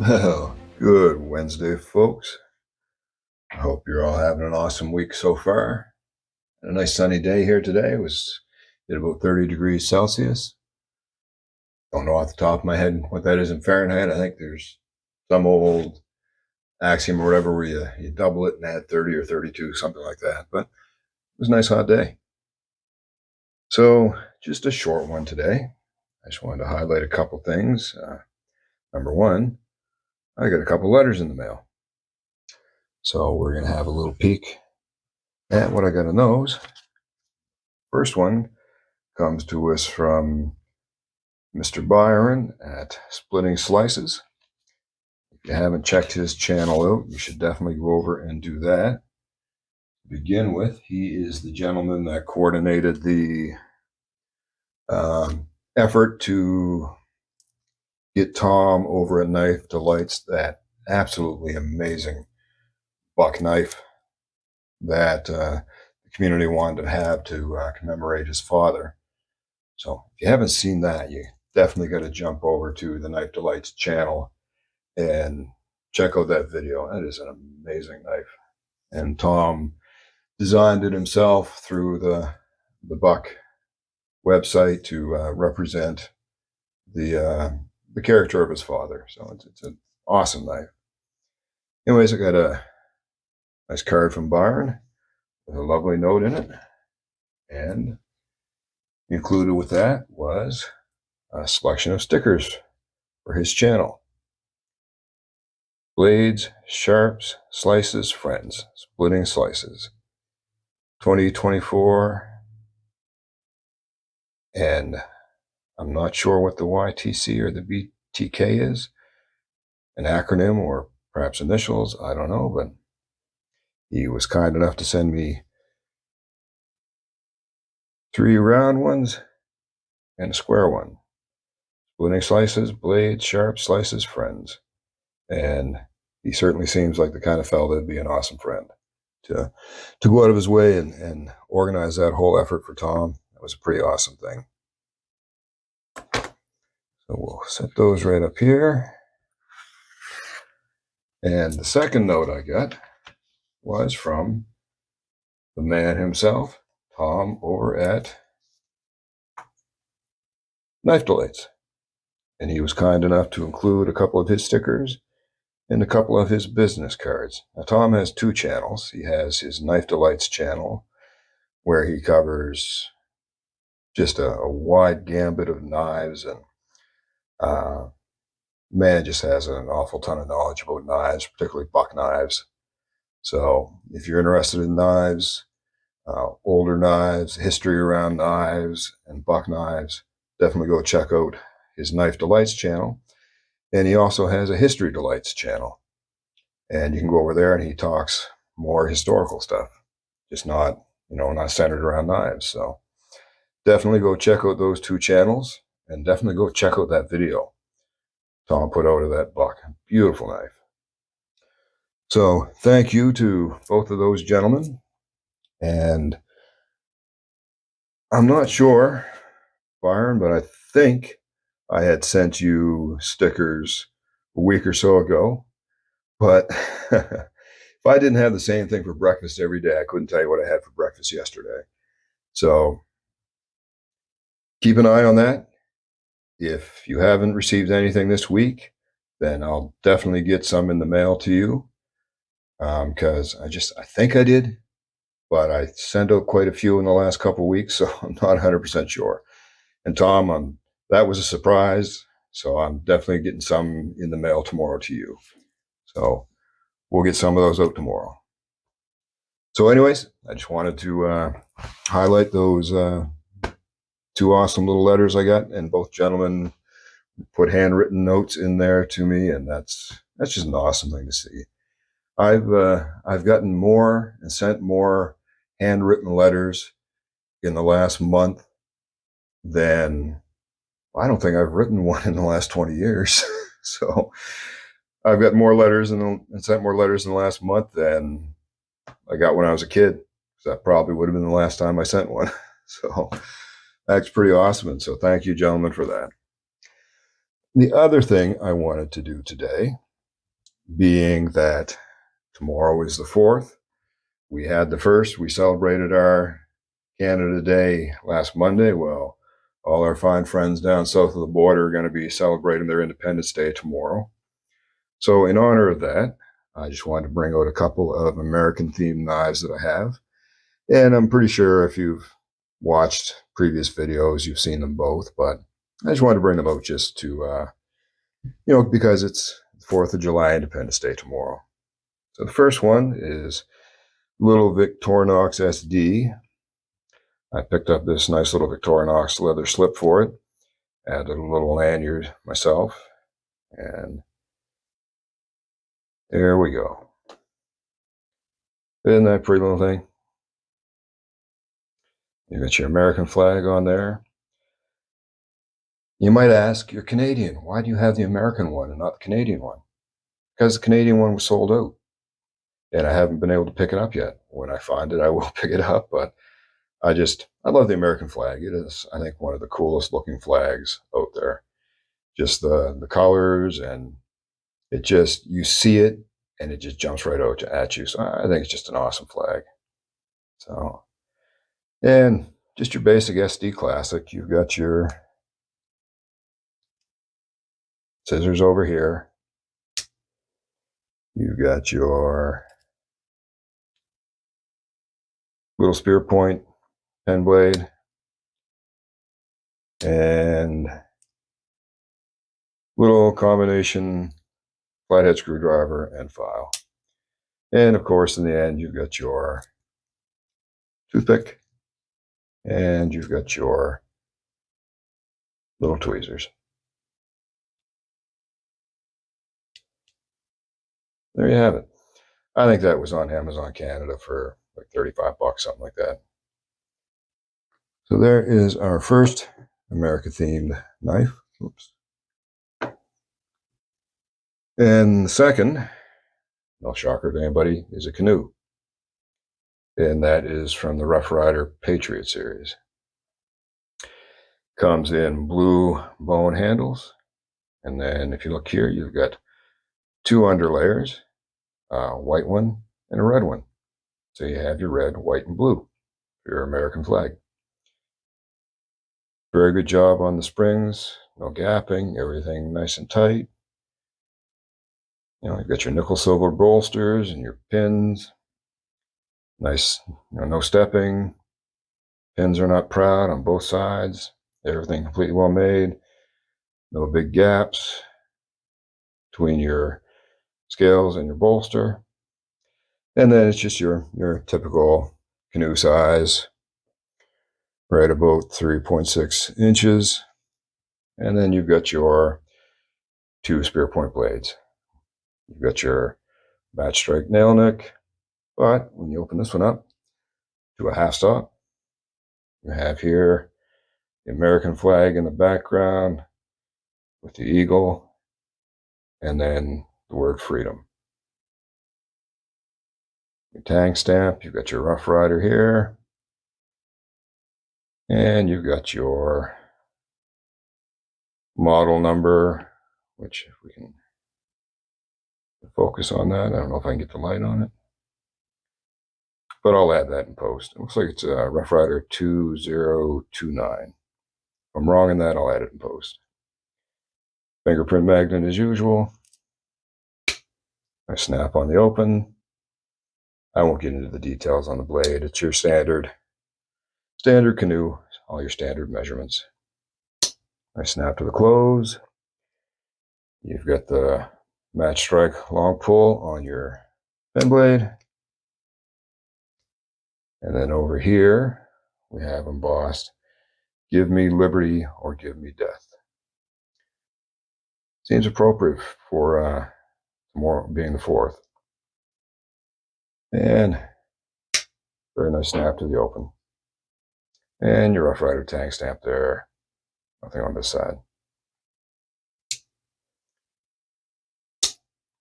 Well, good Wednesday, folks. I hope you're all having an awesome week so far. A nice sunny day here today. It was at about 30 degrees Celsius. Don't know off the top of my head what that is in Fahrenheit. I think there's some old axiom or whatever where you double it and add 30 or 32, something like that. But it was a nice hot day. So just a short one today. I just wanted to highlight a couple things. Number one, I got a couple letters in the mail. So we're going to have a little peek at what I got in those. First one comes to us from Mr. Byron at Splitting Slices. If you haven't checked his channel out, you should definitely go over and do that. To begin with, he is the gentleman that coordinated the effort to get Tom over at Knife Delights that absolutely amazing buck knife that the community wanted to have to commemorate his father. So if you haven't seen that, you definitely got to jump over to the Knife Delights channel and check out that video. That is an amazing knife. And Tom designed it himself through the Buck website to represent the character of his father. So it's an awesome knife. Anyways, I got a nice card from Byron with a lovely note in it. And included with that was a selection of stickers for his channel. Blades, sharps, slices, friends, splitting slices. 2024. And I'm not sure what the YTC or the BTK is. An acronym or perhaps initials, I don't know, but he was kind enough to send me 3 round ones and a square one. Splitting slices, blades, sharp slices, friends. And he certainly seems like the kind of fellow that'd be an awesome friend to go out of his way and organize that whole effort for Tom. That was a pretty awesome thing. So we'll set those right up here. And the second note I got was from the man himself, Tom, over at Knife Delights. And he was kind enough to include a couple of his stickers and a couple of his business cards. Now, Tom has 2 channels. He has his Knife Delights channel, where he covers just a wide gambit of knives, and man just has an awful ton of knowledge about knives, particularly buck knives. So if you're interested in knives, older knives, history around knives, and buck knives, definitely go check out his Knife Delights channel. And he also has a History Delights channel. And you can go over there and he talks more historical stuff, just not centered around knives. So definitely go check out those 2 channels, and definitely go check out that video Tom put out of that buck. Beautiful knife. So thank you to both of those gentlemen. And I'm not sure, Byron, but I think I had sent you stickers a week or so ago. But if I didn't have the same thing for breakfast every day, I couldn't tell you what I had for breakfast yesterday. So keep an eye on that. If you haven't received anything this week, then I'll definitely get some in the mail to you, because I think I did, but I sent out quite a few in the last couple of weeks, so I'm not 100% sure. And Tom, that was a surprise, so I'm definitely getting some in the mail tomorrow to you. So we'll get some of those out tomorrow. So anyways, I just wanted to highlight those 2 awesome little letters I got, and both gentlemen put handwritten notes in there to me, and that's just an awesome thing to see. I've gotten more and sent more handwritten letters in the last month than I don't think I've written one in the last 20 years. So I've got more letters and sent more letters in the last month than I got when I was a kid. So that probably would have been the last time I sent one. So that's pretty awesome. And so thank you, gentlemen, for that. The other thing I wanted to do today being that tomorrow is the 4th. We had the 1st. We celebrated our Canada Day last Monday. Well, all our fine friends down south of the border are going to be celebrating their Independence Day tomorrow. So in honor of that, I just wanted to bring out a couple of American-themed knives that I have. And I'm pretty sure if you've watched previous videos, you've seen them both. But I just wanted to bring them out just to, because it's the 4th of July, Independence Day tomorrow. So the first one is little Victorinox SD. I picked up this nice little Victorinox leather slip for it. Added a little lanyard myself. And there we go. Isn't that a pretty little thing? You got your American flag on there. You might ask, you're Canadian. Why do you have the American one and not the Canadian one? Because the Canadian one was sold out. And I haven't been able to pick it up yet. When I find it, I will pick it up. But I love the American flag. It is, I think, one of the coolest looking flags out there. Just the colors, and it just, you see it and it just jumps right out at you. So I think it's just an awesome flag. So, and just your basic SD classic. You've got your scissors over here. You've got your little spear point pen blade and little combination flathead screwdriver and file. And of course, in the end, you've got your toothpick and you've got your little tweezers. There you have it. I think that was on Amazon Canada for like 35 bucks, something like that. So there is our first America-themed knife. Oops. And the second, no shocker to anybody, is a canoe. And that is from the Rough Rider Patriot series. Comes in blue bone handles. And then if you look here, you've got 2 underlayers, a white one and a red one. So you have your red, white, and blue for your American flag. Very good job on the springs, no gapping, everything nice and tight. You've got your nickel silver bolsters and your pins. Nice, no stepping. Pins are not proud on both sides. Everything completely well made. No big gaps between your scales and your bolster. And then it's just your typical canoe size, right about 3.6 inches. And then you've got your 2 spear point blades. You've got your match strike nail nick, but when you open this one up to a half stop, you have here the American flag in the background with the eagle and then the word freedom. Your tang stamp, you've got your Rough Rider here, and you've got your model number, which if we can focus on that, I don't know if I can get the light on it, but I'll add that in post. It looks like it's a Rough Rider 2029. If I'm wrong in that, I'll add it in post. Fingerprint magnet as usual. I snap on the open. I won't get into the details on the blade. It's your standard canoe, all your standard measurements. I snap to the close. You've got the match strike long pull on your pen blade. And then over here, we have embossed, "Give me liberty or give me death." Seems appropriate for tomorrow being the 4th. And very nice snap to the open. And your Rough Rider tang stamp there. Nothing on this side.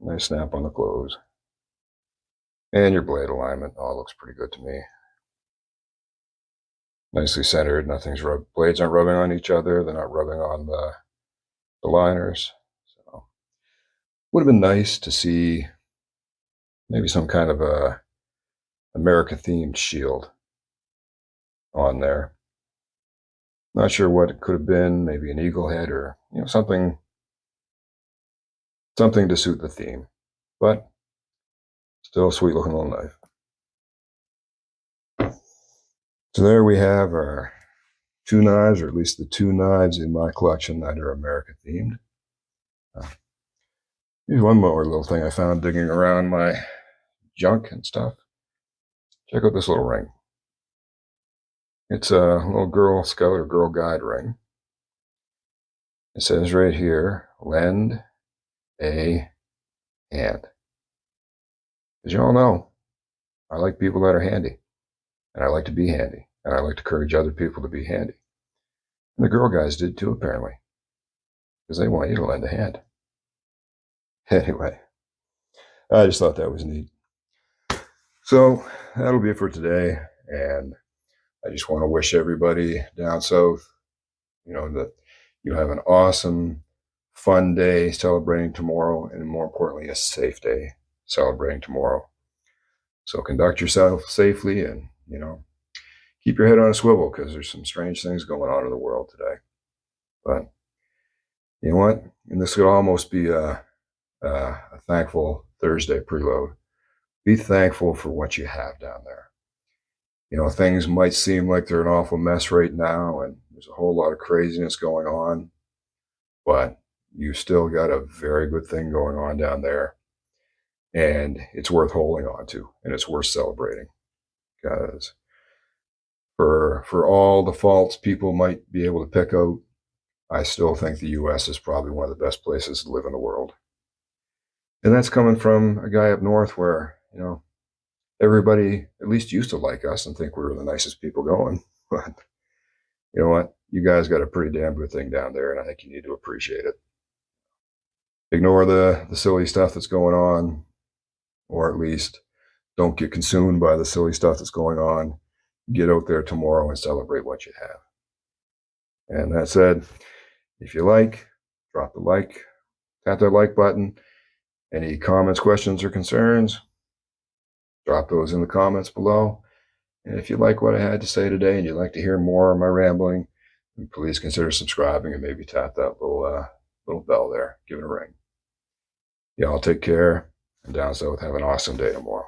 Nice snap on the close. And your blade alignment all looks pretty good to me. Nicely centered. Nothing's blades aren't rubbing on each other. They're not rubbing on the liners. So Would have been nice to see maybe some kind of a America-themed shield on there. Not sure what it could have been, maybe an eagle head or something to suit the theme. But still a sweet looking little knife. So there we have our two knives, or at least the two knives in my collection that are America themed. Here's one more little thing I found digging around my junk and stuff. Check out this little ring. It's a little Girl Scout or Girl Guide ring. It says right here, lend a hand. As you all know, I like people that are handy, and I like to be handy, and I like to encourage other people to be handy. And the Girl Guides did too, apparently, because they want you to lend a hand. Anyway, I just thought that was neat. So that'll be it for today, and I just want to wish everybody down south, that you have an awesome, fun day celebrating tomorrow, and more importantly, a safe day celebrating tomorrow. So conduct yourself safely and, keep your head on a swivel, because there's some strange things going on in the world today. But you know what? And this could almost be a thankful Thursday preload. Be thankful for what you have down there. Things might seem like they're an awful mess right now, and there's a whole lot of craziness going on, but you still got a very good thing going on down there, and it's worth holding on to, and it's worth celebrating, because for all the faults people might be able to pick out, I still think the U.S. is probably one of the best places to live in the world. And that's coming from a guy up north where, everybody at least used to like us and think we were the nicest people going. But you know what? You guys got a pretty damn good thing down there, and I think you need to appreciate it. Ignore the silly stuff that's going on, or at least don't get consumed by the silly stuff that's going on. Get out there tomorrow and celebrate what you have. And that said, if you like, drop the like, tap that like button. Any comments, questions, or concerns, drop those in the comments below. And if you like what I had to say today and you'd like to hear more of my rambling, please consider subscribing and maybe tap that little bell there. Give it a ring. Y'all take care, and down south, have an awesome day tomorrow.